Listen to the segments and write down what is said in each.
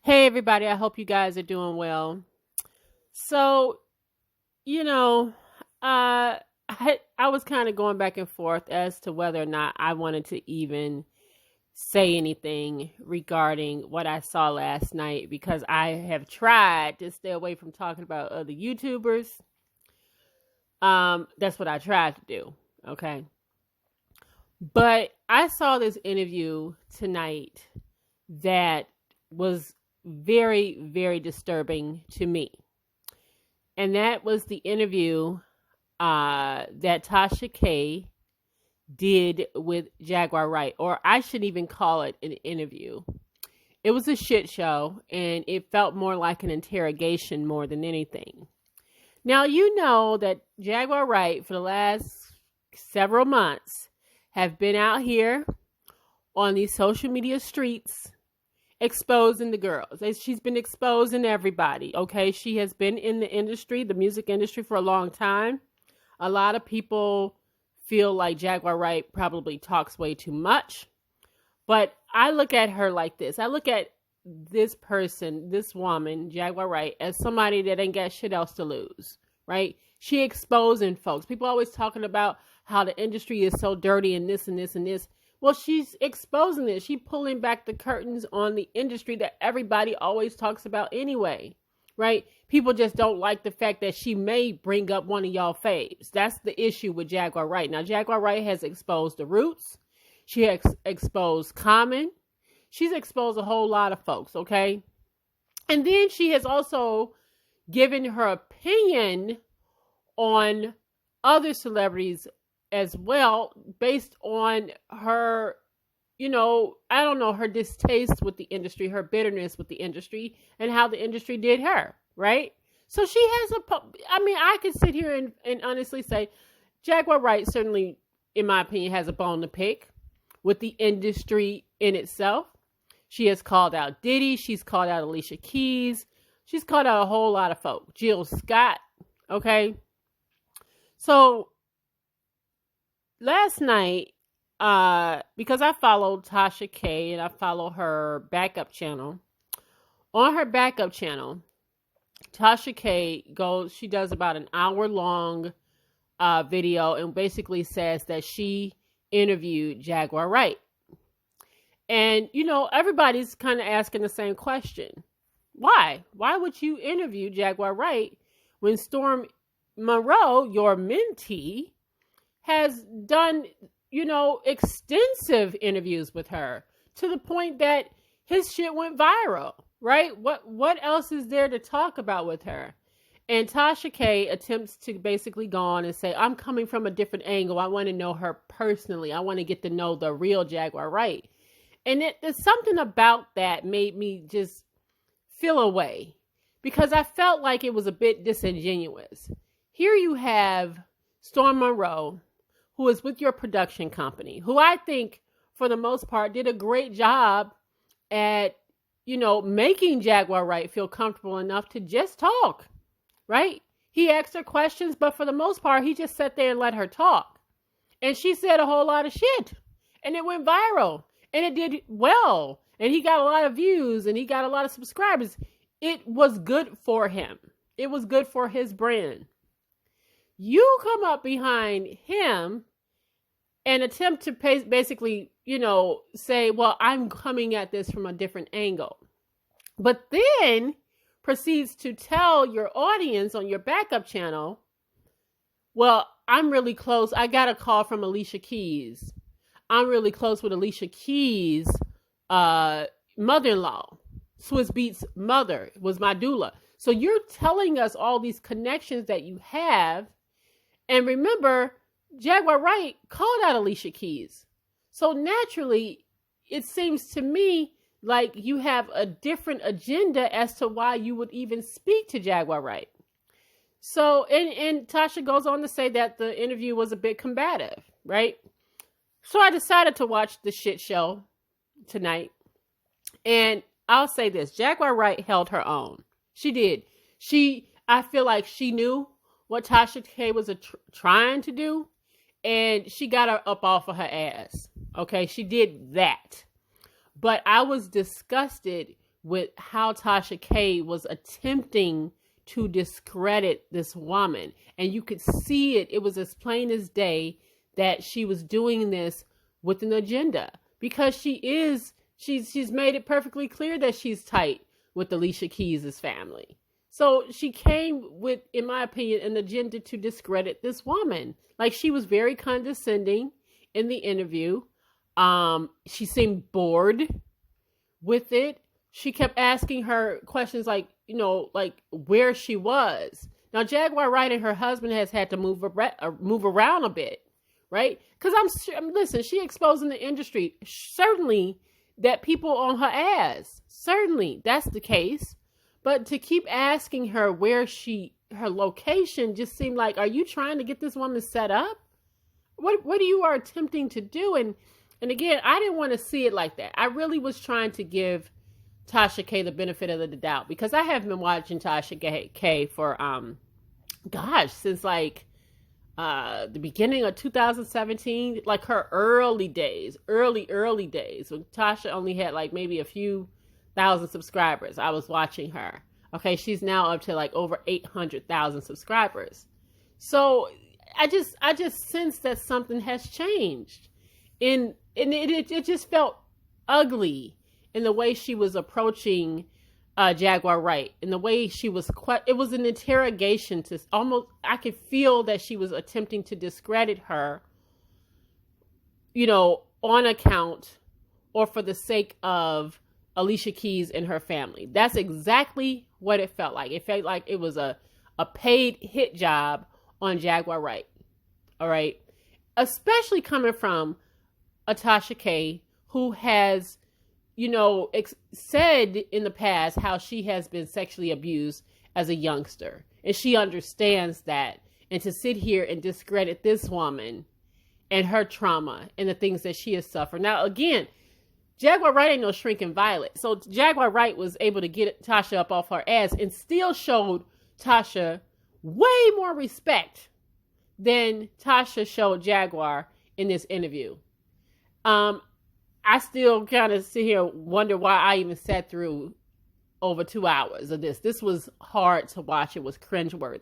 Hey, everybody. I hope you guys are doing well. So, you know, I was kind of going back and forth as to whether or not I wanted to even say anything regarding what I saw last night because I have tried to stay away from talking about other YouTubers. That's what I tried to do. Okay. But I saw this interview tonight that was very, very disturbing to me. And that was the interview that Tasha K did with Jaguar Wright, or I shouldn't even call it an interview. It was a shit show, and it felt more like an interrogation more than anything. Now, you know that Jaguar Wright, for the last several months, have been out here on these social media streets exposing the girls. She's been exposing everybody, okay? She has been in the industry, the music industry, for a long time. A lot of people feel like Jaguar Wright probably talks way too much. But I look at her like this. I look at this person, this woman, Jaguar Wright, as somebody that ain't got shit else to lose, right? She exposing folks. People always talking about how the industry is so dirty and this and this and this. Well, she's exposing it. She's pulling back the curtains on the industry that everybody always talks about anyway, right? People just don't like the fact that she may bring up one of y'all faves. That's the issue with Jaguar Wright. Now, Jaguar Wright has exposed the Roots. She has exposed Common. She's exposed a whole lot of folks, okay? And then she has also given her opinion on other celebrities as well, based on her, I don't know, her distaste with the industry, her bitterness with the industry, and how the industry did her, right? So she has I could sit here and honestly say, Jaguar Wright certainly, in my opinion, has a bone to pick with the industry in itself. She has called out Diddy. She's called out Alicia Keys. She's called out a whole lot of folk. Jill Scott, okay? So last night, because I followed Tasha K and I follow her backup channel. On her backup channel, Tasha K she does about an hour-long video and basically says that she interviewed Jaguar Wright. And, everybody's kind of asking the same question. Why? Why would you interview Jaguar Wright when Storm Monroe, your mentee, has done, extensive interviews with her to the point that his shit went viral, right? What else is there to talk about with her? And Tasha K attempts to basically go on and say, I'm coming from a different angle. I want to know her personally. I want to get to know the real Jaguar Wright. And there's something about that made me just feel away because I felt like it was a bit disingenuous. Here you have Storm Monroe, who is with your production company, who I think, for the most part, did a great job at, making Jaguar Wright feel comfortable enough to just talk, right? He asked her questions, but for the most part, he just sat there and let her talk. And she said a whole lot of shit, and it went viral, and it did well, and he got a lot of views, and he got a lot of subscribers. It was good for him. It was good for his brand. You come up behind him and attempt to basically, say, well, I'm coming at this from a different angle. But then proceeds to tell your audience on your backup channel, well, I'm really close. I got a call from Alicia Keys. I'm really close with Alicia Keys' mother-in-law. Swizz Beatz' mother was my doula. So you're telling us all these connections that you have. And remember, Jaguar Wright called out Alicia Keys. So naturally, it seems to me like you have a different agenda as to why you would even speak to Jaguar Wright. So, and Tasha goes on to say that the interview was a bit combative, right? So I decided to watch the shit show tonight. And I'll say this, Jaguar Wright held her own. She did. I feel like she knew what Tasha K was trying to do, and she got her up off of her ass. Okay, she did that. But I was disgusted with how Tasha K was attempting to discredit this woman. And you could see it. It was as plain as day that she was doing this with an agenda, because she's made it perfectly clear that she's tight with Alicia Keys' family. So she came with, in my opinion, an agenda to discredit this woman. Like, she was very condescending in the interview. She seemed bored with it. She kept asking her questions like, like where she was. Now, Jaguar Wright and her husband has had to move around a bit, right? Because listen, she exposed in the industry, certainly, that people on her ass. Certainly, that's the case. But to keep asking her where her location just seemed like, are you trying to get this woman set up? What you are attempting to do? And again, I didn't want to see it like that. I really was trying to give Tasha K the benefit of the doubt, because I have been watching Tasha K for, since like the beginning of 2017, like her early days, early days, when Tasha only had like maybe a few thousand subscribers. I was watching her. Okay, she's now up to like over 800,000 subscribers. So I just sensed that something has changed, and it just felt ugly in the way she was approaching Jaguar Wright, in the way she was. It was an interrogation to almost. I could feel that she was attempting to discredit her, on account or for the sake of Alicia Keys and her family. That's exactly what it felt like. It felt like it was a paid hit job on Jaguar Wright. All right. Especially coming from a Tasha K who has, said in the past how she has been sexually abused as a youngster. And she understands that. And to sit here and discredit this woman and her trauma and the things that she has suffered. Now, again, Jaguar Wright ain't no shrinking violet. So Jaguar Wright was able to get Tasha up off her ass and still showed Tasha way more respect than Tasha showed Jaguar in this interview. I still kind of sit here and wonder why I even sat through over 2 hours of this. This was hard to watch. It was cringeworthy.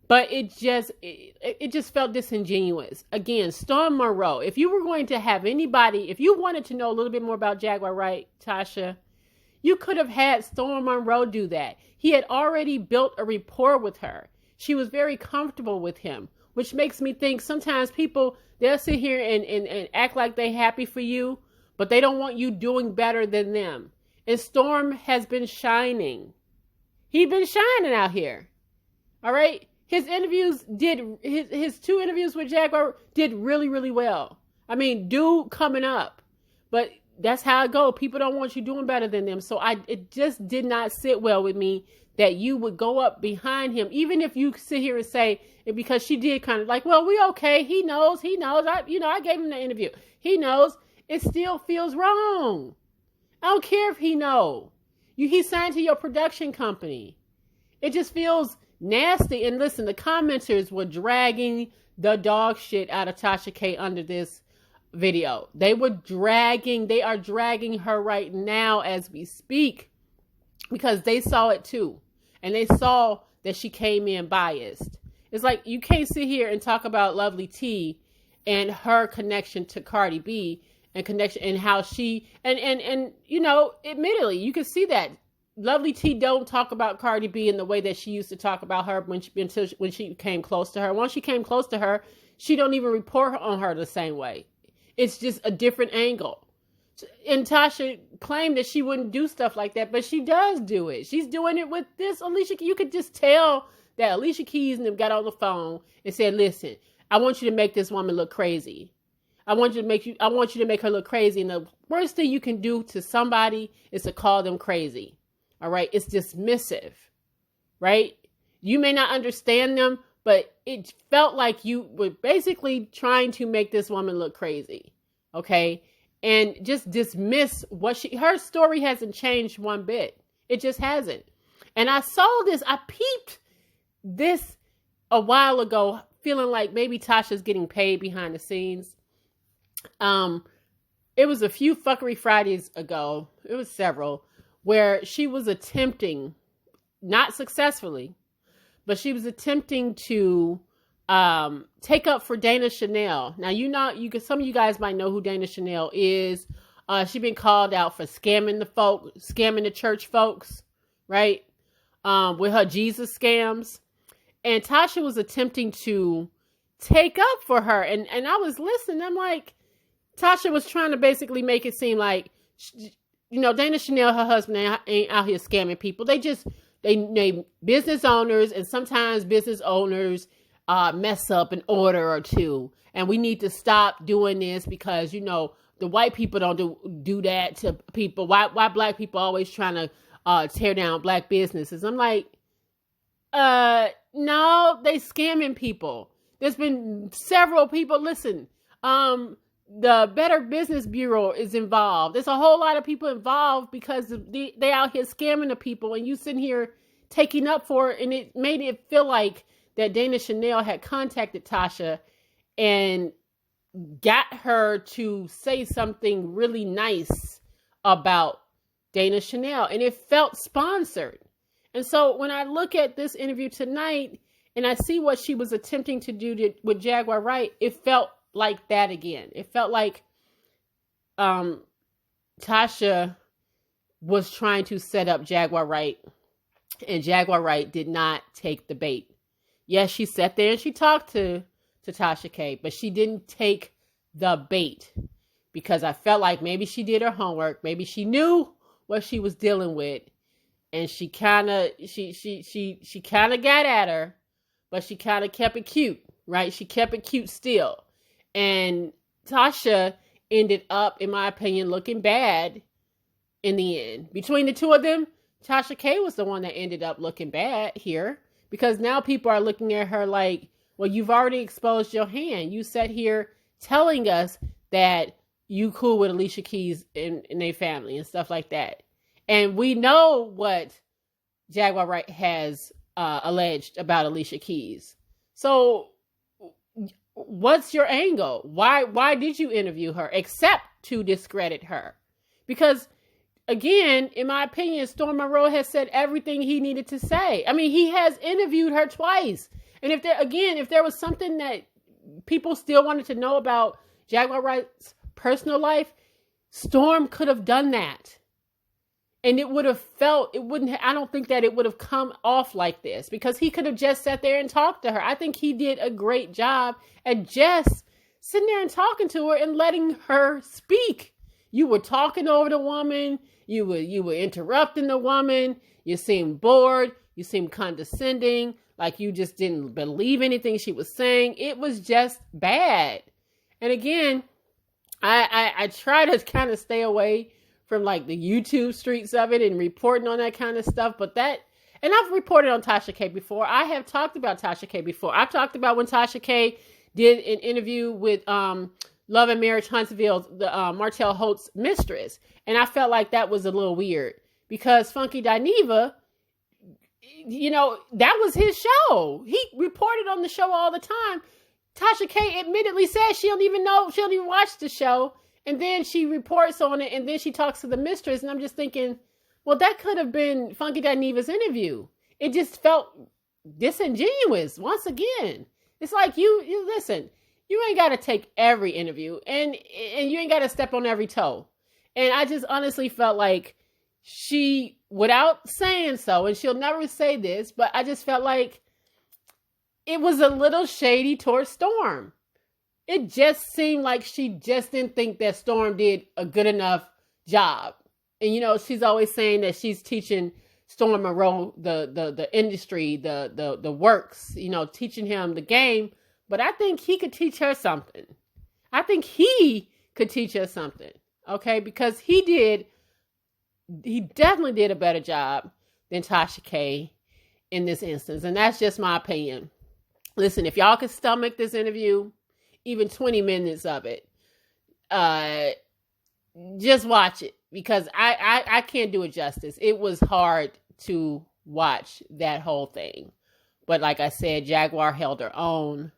But it just felt disingenuous. Again, Storm Monroe, if you were going to have anybody, if you wanted to know a little bit more about Jaguar Wright, Tasha, you could have had Storm Monroe do that. He had already built a rapport with her. She was very comfortable with him, which makes me think sometimes people, they'll sit here and act like they're happy for you, but they don't want you doing better than them. And Storm has been shining. He's been shining out here. All right? His two interviews with Jaguar did really, really well. I mean, dude coming up. But that's how it goes. People don't want you doing better than them. So it just did not sit well with me that you would go up behind him. Even if you sit here and say, because she did kind of like, well, we okay. He knows. I gave him the interview. He knows. It still feels wrong. I don't care if he know. He signed to your production company. It just feels nasty. And listen, the commenters were dragging the dog shit out of Tasha K under this video. They are dragging her right now as we speak, because they saw it too. And they saw that she came in biased. It's like, you can't sit here and talk about Lovely T and her connection to Cardi B and how she, and admittedly, you can see that Lovely T don't talk about Cardi B in the way that she used to talk about her when she came close to her. Once she came close to her, she don't even report on her the same way. It's just a different angle. And Tasha claimed that she wouldn't do stuff like that, but she does do it. She's doing it with this Alicia. You could just tell that Alicia Keys and them got on the phone and said, listen, I want you to make this woman look crazy. I want you to make her look crazy. And the worst thing you can do to somebody is to call them crazy. All right. It's dismissive, right? You may not understand them, but it felt like you were basically trying to make this woman look crazy. Okay. And just dismiss her story hasn't changed one bit. It just hasn't. And I peeped this a while ago, feeling like maybe Tasha's getting paid behind the scenes. It was a few Fuckery Fridays ago. It was several, where she was attempting, not successfully, but she was attempting to take up for Dana Chanel. Now, some of you guys might know who Dana Chanel is. She's been called out for scamming the church folks, right? With her Jesus scams. And Tasha was attempting to take up for her. And I was listening. I'm like, Tasha was trying to basically make it seem like, Dana Chanel, her husband, ain't out here scamming people. They business owners, and sometimes business owners mess up an order or two. And we need to stop doing this because, the white people don't do that to people. Why black people always trying to tear down black businesses? I'm like, no, they scamming people. There's been several people. Listen, the Better Business Bureau is involved. There's a whole lot of people involved because they out here scamming the people, and you sitting here taking up for it, and it made it feel like that Dana Chanel had contacted Tasha and got her to say something really nice about Dana Chanel, and it felt sponsored. And so when I look at this interview tonight and I see what she was attempting to do with Jaguar Wright, it felt like that again. It felt like Tasha was trying to set up Jaguar Wright, and Jaguar Wright did not take the bait. Yes, she sat there and she talked to Tasha K, but she didn't take the bait because I felt like maybe she did her homework. Maybe she knew what she was dealing with, and she kind of got at her, but she kind of kept it cute, right? She kept it cute still. And Tasha ended up, in my opinion, looking bad in the end. Between the two of them, Tasha K was the one that ended up looking bad here, because now people are looking at her like, well, you've already exposed your hand. You sat here telling us that you cool with Alicia Keys and their family and stuff like that. And we know what Jaguar Wright has alleged about Alicia Keys. So what's your angle? Why did you interview her except to discredit her? Because again, in my opinion, Storm Monroe has said everything he needed to say. I mean, he has interviewed her twice. And if there was something that people still wanted to know about Jaguar Wright's personal life, Storm could have done that. And I don't think that it would have come off like this, because he could have just sat there and talked to her. I think he did a great job at just sitting there and talking to her and letting her speak. You were talking over the woman. You were interrupting the woman. You seemed bored. You seemed condescending, like you just didn't believe anything she was saying. It was just bad. And again, I try to kind of stay away from like the YouTube streets of it and reporting on that kind of stuff. And I've reported on Tasha K before. I have talked about Tasha K before. I've talked about when Tasha K did an interview with Love and Marriage Huntsville's Martell Holt's mistress. And I felt like that was a little weird because Funky Dineva, that was his show. He reported on the show all the time. Tasha K admittedly said she don't even watch the show. And then she reports on it, and then she talks to the mistress. And I'm just thinking, well, that could have been Funky Dineva's interview. It just felt disingenuous once again. It's like you listen, you ain't got to take every interview, and you ain't got to step on every toe. And I just honestly felt like she, without saying so, and she'll never say this, but I just felt like it was a little shady towards Storm. It just seemed like she just didn't think that Storm did a good enough job. And, she's always saying that she's teaching Storm Monroe the industry, the works, teaching him the game. But I think he could teach her something. I think he could teach her something. Okay? Because he definitely did a better job than Tasha K in this instance. And that's just my opinion. Listen, if y'all could stomach this interview, even 20 minutes of it, just watch it, because I can't do it justice. It was hard to watch that whole thing. But like I said, Jaguar held her own.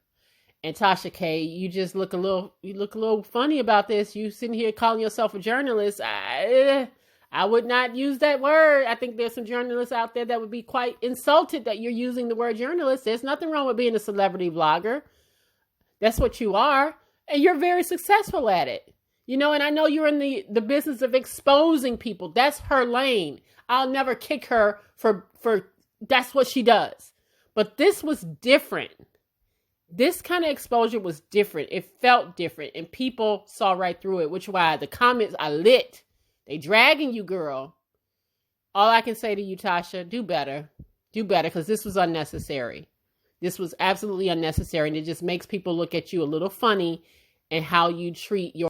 And Tasha K, you look a little funny about this. You sitting here calling yourself a journalist. I I would not use that word. I think there's some journalists out there that would be quite insulted that you're using the word journalist. There's nothing wrong with being a celebrity vlogger. That's what you are. And you're very successful at it. You know, and I know you're in the business of exposing people. That's her lane. I'll never kick her for that's what she does. But this was different. This kind of exposure was different. It felt different. And people saw right through it, which is why the comments are lit. They dragging you, girl. All I can say to you, Tasha, do better. Do better, because this was unnecessary. This was absolutely unnecessary. And it just makes people look at you a little funny and how you treat your